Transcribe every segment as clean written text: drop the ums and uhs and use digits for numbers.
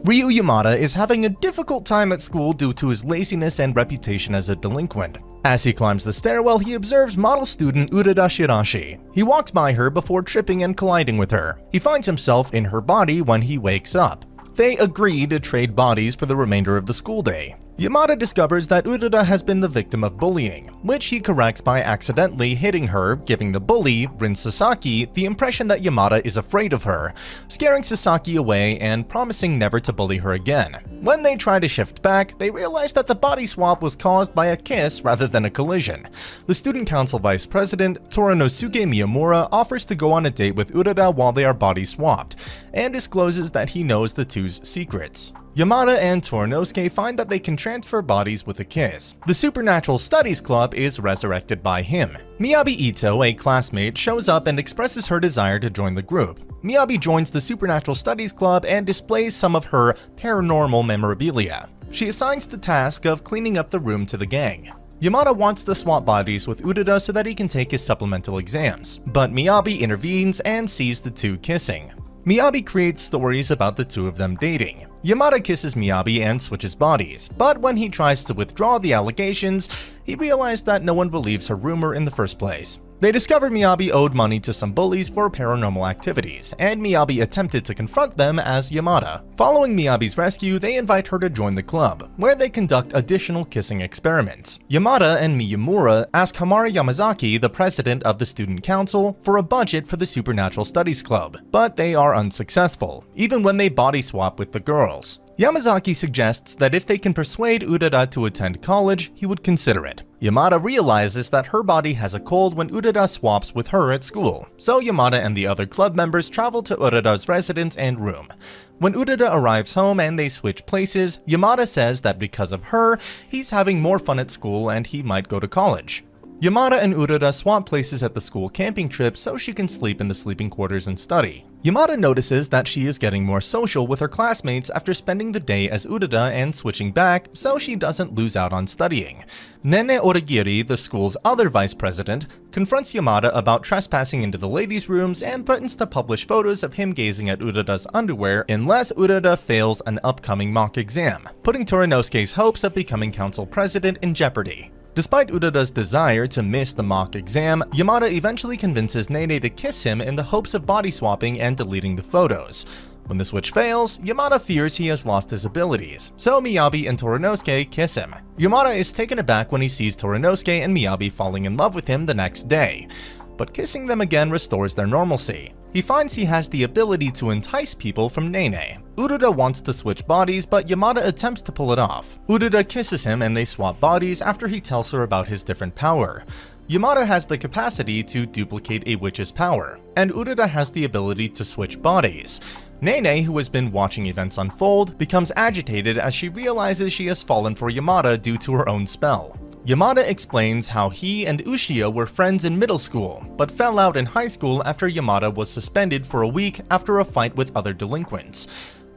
Ryu Yamada is having a difficult time at school due to his laziness and reputation as a delinquent. As he climbs the stairwell, he observes model student Urara Shiraishi. He walks by her before tripping and colliding with her. He finds himself in her body when he wakes up. They agree to trade bodies for the remainder of the school day. Yamada discovers that Urara has been the victim of bullying, which he corrects by accidentally hitting her, giving the bully, Rin Sasaki, the impression that Yamada is afraid of her, scaring Sasaki away and promising never to bully her again. When they try to shift back, they realize that the body swap was caused by a kiss rather than a collision. The student council vice president, Torinosuke Miyamura, offers to go on a date with Urara while they are body swapped, and discloses that he knows the two's secrets. Yamada and Torinosuke find that they can transfer bodies with a kiss. The Supernatural Studies Club is resurrected by him. Miyabi Ito, a classmate, shows up and expresses her desire to join the group. Miyabi joins the Supernatural Studies Club and displays some of her paranormal memorabilia. She assigns the task of cleaning up the room to the gang. Yamada wants to swap bodies with Urara so that he can take his supplemental exams, but Miyabi intervenes and sees the two kissing. Miyabi creates stories about the two of them dating. Yamada kisses Miyabi and switches bodies, but when he tries to withdraw the allegations, he realized that no one believes her rumor in the first place. They discovered Miyabi owed money to some bullies for paranormal activities, and Miyabi attempted to confront them as Yamada. Following Miyabi's rescue, they invite her to join the club, where they conduct additional kissing experiments. Yamada and Miyamura ask Hamari Yamazaki, the president of the student council, for a budget for the Supernatural Studies Club, but they are unsuccessful, even when they body swap with the girls. Yamazaki suggests that if they can persuade Urara to attend college, he would consider it. Yamada realizes that her body has a cold when Urara swaps with her at school, so Yamada and the other club members travel to Urara's residence and room. When Urara arrives home and they switch places, Yamada says that because of her, he's having more fun at school and he might go to college. Yamada and Urara swap places at the school camping trip so she can sleep in the sleeping quarters and study. Yamada notices that she is getting more social with her classmates after spending the day as Urara and switching back so she doesn't lose out on studying. Nene Origiri, the school's other vice president, confronts Yamada about trespassing into the ladies' rooms and threatens to publish photos of him gazing at Urara's underwear unless Urara fails an upcoming mock exam, putting Torinosuke's hopes of becoming council president in jeopardy. Despite Urara's desire to miss the mock exam, Yamada eventually convinces Nene to kiss him in the hopes of body swapping and deleting the photos. When the switch fails, Yamada fears he has lost his abilities, so Miyabi and Torinosuke kiss him. Yamada is taken aback when he sees Torinosuke and Miyabi falling in love with him the next day, but kissing them again restores their normalcy. He finds he has the ability to entice people from Nene. Urara wants to switch bodies, but Yamada attempts to pull it off. Urara kisses him and they swap bodies after he tells her about his different power. Yamada has the capacity to duplicate a witch's power, and Urara has the ability to switch bodies. Nene, who has been watching events unfold, becomes agitated as she realizes she has fallen for Yamada due to her own spell. Yamada explains how he and Ushio were friends in middle school, but fell out in high school after Yamada was suspended for a week after a fight with other delinquents.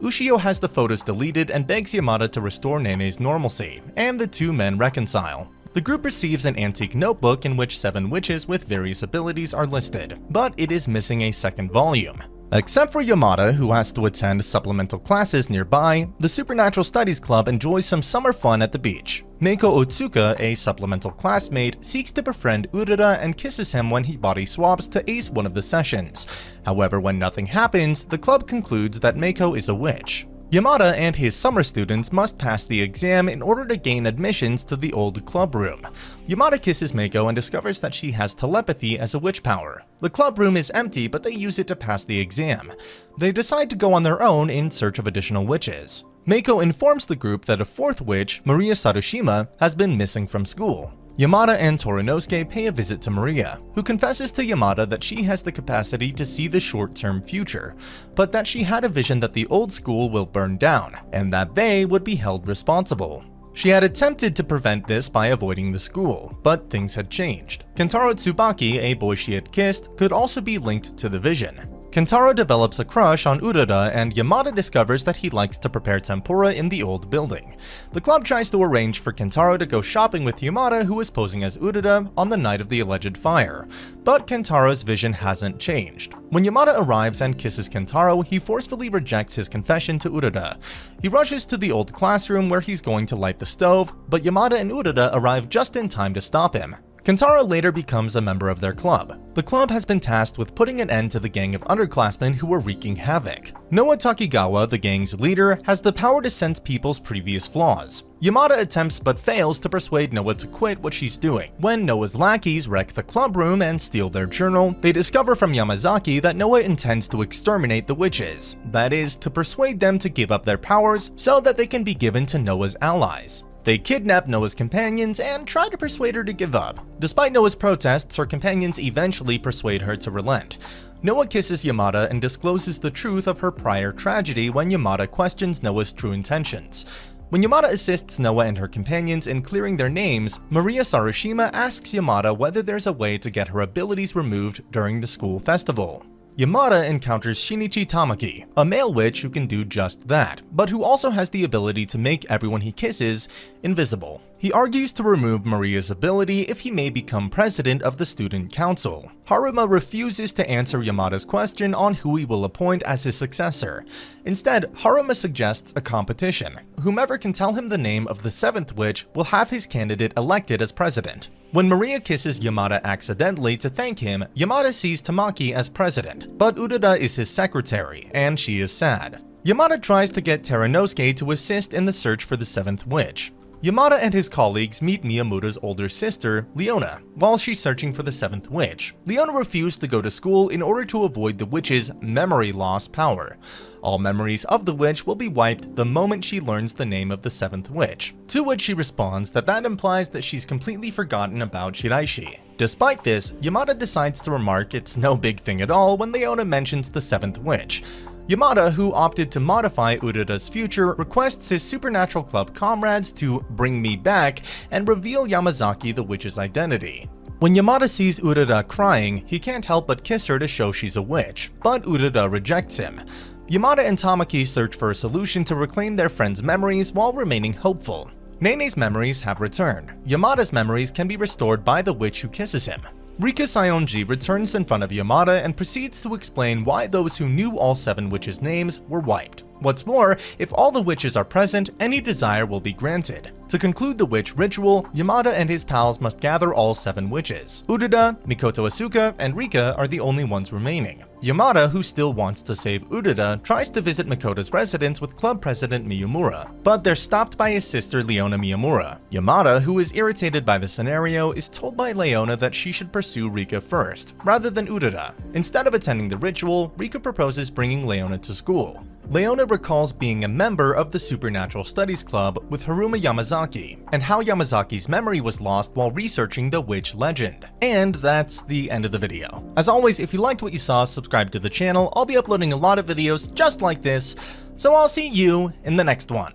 Ushio has the photos deleted and begs Yamada to restore Nene's normalcy, and the two men reconcile. The group receives an antique notebook in which 7 witches with various abilities are listed, but it is missing a second volume. Except for Yamada, who has to attend supplemental classes nearby, the Supernatural Studies Club enjoys some summer fun at the beach. Meiko Otsuka, a supplemental classmate, seeks to befriend Urara and kisses him when he body swaps to ace one of the sessions. However, when nothing happens, the club concludes that Meiko is a witch. Yamada and his summer students must pass the exam in order to gain admissions to the old club room. Yamada kisses Meiko and discovers that she has telepathy as a witch power. The club room is empty, but they use it to pass the exam. They decide to go on their own in search of additional witches. Meiko informs the group that a 4th witch, Maria Sarushima, has been missing from school. Yamada and Torinosuke pay a visit to Maria, who confesses to Yamada that she has the capacity to see the short-term future, but that she had a vision that the old school will burn down, and that they would be held responsible. She had attempted to prevent this by avoiding the school, but things had changed. Kentaro Tsubaki, a boy she had kissed, could also be linked to the vision. Kentaro develops a crush on Urara, and Yamada discovers that he likes to prepare tempura in the old building. The club tries to arrange for Kentaro to go shopping with Yamada, who is posing as Urara, on the night of the alleged fire. But Kentaro's vision hasn't changed. When Yamada arrives and kisses Kentaro, he forcefully rejects his confession to Urara. He rushes to the old classroom where he's going to light the stove, but Yamada and Urara arrive just in time to stop him. Kentaro later becomes a member of their club. The club has been tasked with putting an end to the gang of underclassmen who were wreaking havoc. Noa Takigawa, the gang's leader, has the power to sense people's previous flaws. Yamada attempts but fails to persuade Noa to quit what she's doing. When Noa's lackeys wreck the club room and steal their journal, they discover from Yamazaki that Noa intends to exterminate the witches. That is, to persuade them to give up their powers so that they can be given to Noa's allies. They kidnap Noa's companions and try to persuade her to give up. Despite Noa's protests, her companions eventually persuade her to relent. Noa kisses Yamada and discloses the truth of her prior tragedy when Yamada questions Noa's true intentions. When Yamada assists Noa and her companions in clearing their names, Maria Sarushima asks Yamada whether there's a way to get her abilities removed during the school festival. Yamada encounters Shinichi Tamaki, a male witch who can do just that, but who also has the ability to make everyone he kisses invisible. He argues to remove Maria's ability if he may become president of the student council. Haruma refuses to answer Yamada's question on who he will appoint as his successor. Instead, Haruma suggests a competition. Whomever can tell him the name of the seventh witch will have his candidate elected as president. When Maria kisses Yamada accidentally to thank him, Yamada sees Tamaki as president, but Urara is his secretary, and she is sad. Yamada tries to get Teranosuke to assist in the search for the seventh witch. Yamada and his colleagues meet Miyamura's older sister, Leona, while she's searching for the seventh witch. Leona refused to go to school in order to avoid the witch's memory loss power. All memories of the witch will be wiped the moment she learns the name of the seventh witch, to which she responds that implies that she's completely forgotten about Shiraishi. Despite this, Yamada decides to remark it's no big thing at all when Leona mentions the seventh witch. Yamada, who opted to modify Urara's future, requests his supernatural club comrades to bring me back and reveal Yamazaki the witch's identity. When Yamada sees Urara crying, he can't help but kiss her to show she's a witch, but Urara rejects him. Yamada and Tamaki search for a solution to reclaim their friend's memories while remaining hopeful. Nene's memories have returned. Yamada's memories can be restored by the witch who kisses him. Rika Sayonji returns in front of Yamada and proceeds to explain why those who knew all seven witches' names were wiped. What's more, if all the witches are present, any desire will be granted. To conclude the witch ritual, Yamada and his pals must gather all seven witches. Urara, Mikoto Asuka, and Rika are the only ones remaining. Yamada, who still wants to save Urara, tries to visit Mikoto's residence with club president Miyamura, but they're stopped by his sister Leona Miyamura. Yamada, who is irritated by the scenario, is told by Leona that she should pursue Rika first, rather than Urara. Instead of attending the ritual, Rika proposes bringing Leona to school. Leona recalls being a member of the Supernatural Studies Club with Haruma Yamazaki, and how Yamazaki's memory was lost while researching the witch legend. And that's the end of the video. As always, if you liked what you saw, subscribe to the channel. I'll be uploading a lot of videos just like this, so I'll see you in the next one.